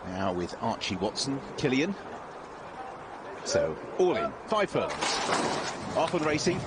Now with Archie Watson, Killian. So, all in, 5 furlongs. Off and racing.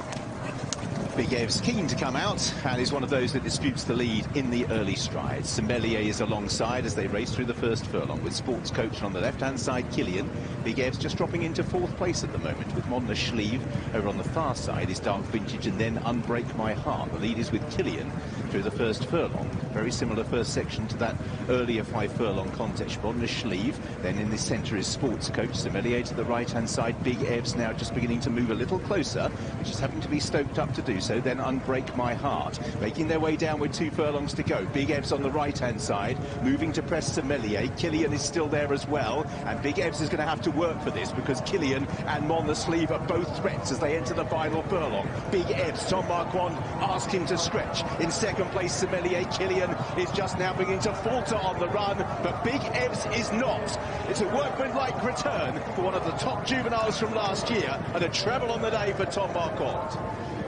Big Ev's keen to come out and is one of those that disputes the lead in the early strides. Sommelier is alongside as they race through the first furlong with Sports Coach on the left-hand side, Killian. Big Ev's just dropping into 4th place at the moment with Mon the Schlieve. Over on the far side is Dark Vintage and then Unbreak My Heart. The lead is with Killian through the first furlong. Very similar first section to that earlier 5 furlong contest. Mon the Schlieve, then in the centre is Sports Coach. Sommelier to the right-hand side. Big Ev's now just beginning to move a little closer, which is having to be stoked up to do so. Then Unbreak My Heart, making their way down with 2 furlongs to go. Big Ev's on the right-hand side, moving to press Sommelier. Killian is still there as well, and Big Ev's is going to have to work for this because Killian and Mon the Schlieve are both threats as they enter the final furlong. Big Ev's, Tom Marquand asked him to stretch. In 2nd place, Sommelier. Killian is just now beginning to falter on the run, but Big Ev's is not. It's a workmanlike return for one of the top juveniles from last year, and a treble on the day for Tom Marquand.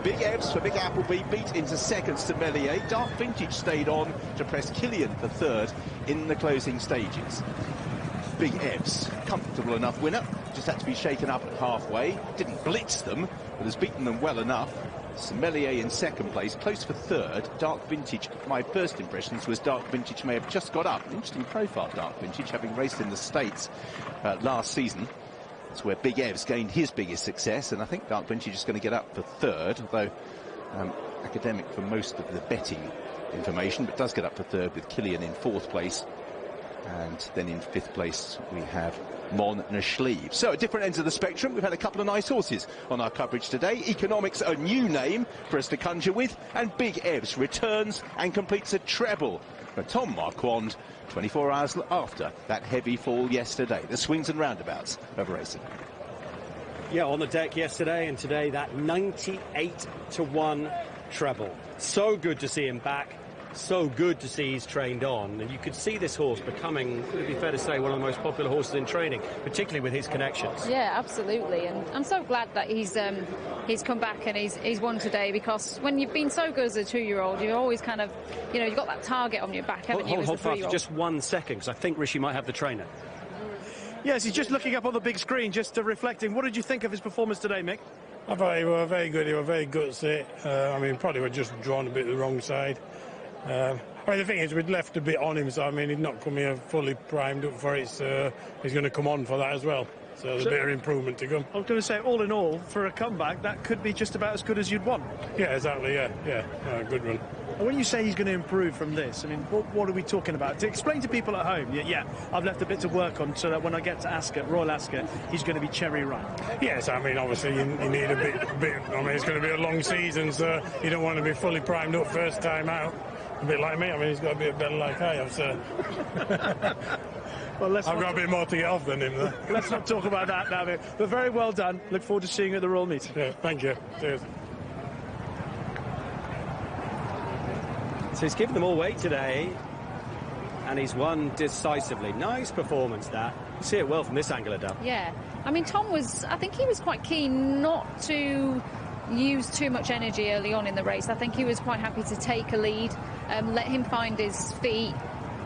Big Ev's for Big Appleby beat into 2nd Sommelier. Dark Vintage stayed on to press Killian for 3rd in the closing stages. Big Ev's, comfortable enough winner, just had to be shaken up at halfway. Didn't blitz them, but has beaten them well enough. Sommelier in 2nd place, close for 3rd. Dark Vintage, my first impressions was Dark Vintage may have just got up. An interesting profile, Dark Vintage, having raced in the States last season. That's where Big Ev's gained his biggest success, and I think Dark Vintage is going to get up for 3rd, although academic for most of the betting information, but does get up for 3rd with Killian in 4th place. And then in 5th place we have Mon the Schlieve. So at different ends of the spectrum, we've had a couple of nice horses on our coverage today. Economics, a new name for us to conjure with, and Big Ev's returns and completes a treble for Tom Marquand 24 hours after that heavy fall yesterday. The swings and roundabouts of racing. Yeah, on the deck yesterday and today, that 98-1 treble. So good to see him back. So good to see he's trained on, and you could see this horse becoming, would it be fair to say, one of the most popular horses in training, particularly with his connections. Yeah, absolutely, and I'm so glad that he's come back and he's won today, because when you've been so good as a 2-year-old, you're always kind of, you know, you've got that target on your back, haven't you? Hold fast for just 1 second, because I think Rishi might have the trainer. Yes, he's just looking up on the big screen, just reflecting. What did you think of his performance today, Mick? I thought he was very good. He was very gutsy. I mean, probably were just drawn a bit to the wrong side. I mean, the thing is, we'd left a bit on him, so I mean, he'd not come here fully primed up for it, so he's going to come on for that as well. So there's a bit of improvement to come. I was going to say, all in all, for a comeback, that could be just about as good as you'd want. Yeah, exactly, yeah, good run. And when you say he's going to improve from this, I mean, what are we talking about? To explain to people at home, yeah, I've left a bit to work on so that when I get to Ascot, Royal Ascot, he's going to be cherry ripe. Yes, I mean, obviously you need a bit, I mean, it's going to be a long season, so you don't want to be fully primed up first time out. A bit like me, I mean, he's got a bit better like I have, so... Well, I've got a bit more to get off than him, though. Let's not talk about that now, but very well done. Look forward to seeing you at the Royal Meet. Yeah, thank you. Cheers. So he's given them all weight today, and he's won decisively. Nice performance, that. You see it well from this angle, Adele. Yeah. I mean, I think he was quite keen not to use too much energy early on in the race. I think he was quite happy to take a lead, let him find his feet,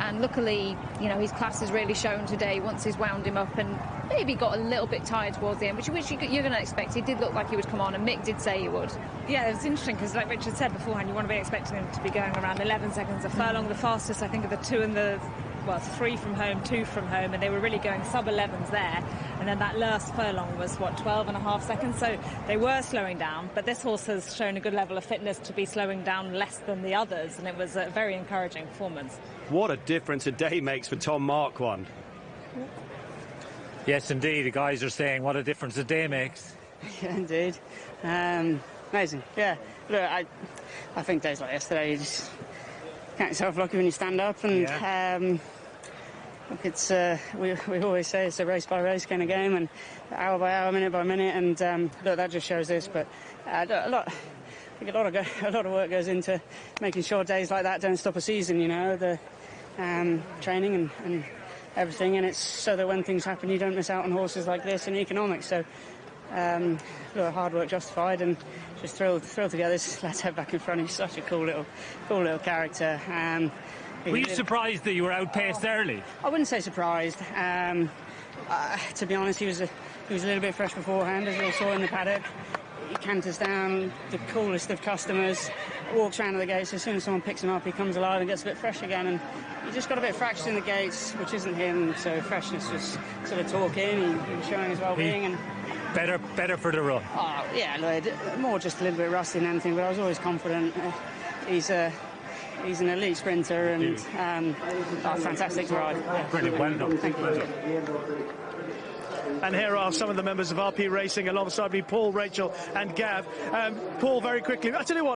and luckily, you know, his class has really shown today once he's wound him up, and maybe got a little bit tired towards the end, which you're going to expect. He did look like he would come on, and Mick did say he would. Yeah, it was interesting because, like Richard said beforehand, you want to be expecting him to be going around 11 seconds a furlong, the fastest, I think, of the 2 and the 3 from home, 2 from home, and they were really going sub-11s there. And then that last furlong was, 12.5 seconds, so they were slowing down, but this horse has shown a good level of fitness to be slowing down less than the others, and it was a very encouraging performance. What a difference a day makes for Tom Marquand. Yes, indeed, the guys are saying what a difference a day makes. Yeah, indeed. Amazing, yeah. Look, I think days like yesterday, you just count yourself lucky when you stand up, and look, it's we always say it's a race by race kind of game, and hour by hour, minute by minute, and look, that just shows this. But a lot of work goes into making sure days like that don't stop a season. You know, the training and everything, and it's so that when things happen, you don't miss out on horses like this in economics. So, look, hard work justified, and just thrilled to get this lad's head back in front. He's such a cool little character. Were you surprised that you were outpaced early? I wouldn't say surprised. To be honest, he was a little bit fresh beforehand, as we all saw in the paddock. He canters down, the coolest of customers, walks around to the gates. As soon as someone picks him up, he comes alive and gets a bit fresh again. And he just got a bit fractured in the gates, which isn't him. So freshness was sort of talking. He was showing his well-being. And better for the run. Oh, yeah, more just a little bit rusty than anything, but I was always confident. He's an elite sprinter and fantastic to ride. Brilliant, well done. Thank you. And here are some of the members of RP Racing alongside me, Paul, Rachel and Gav. Paul, very quickly, I tell you what,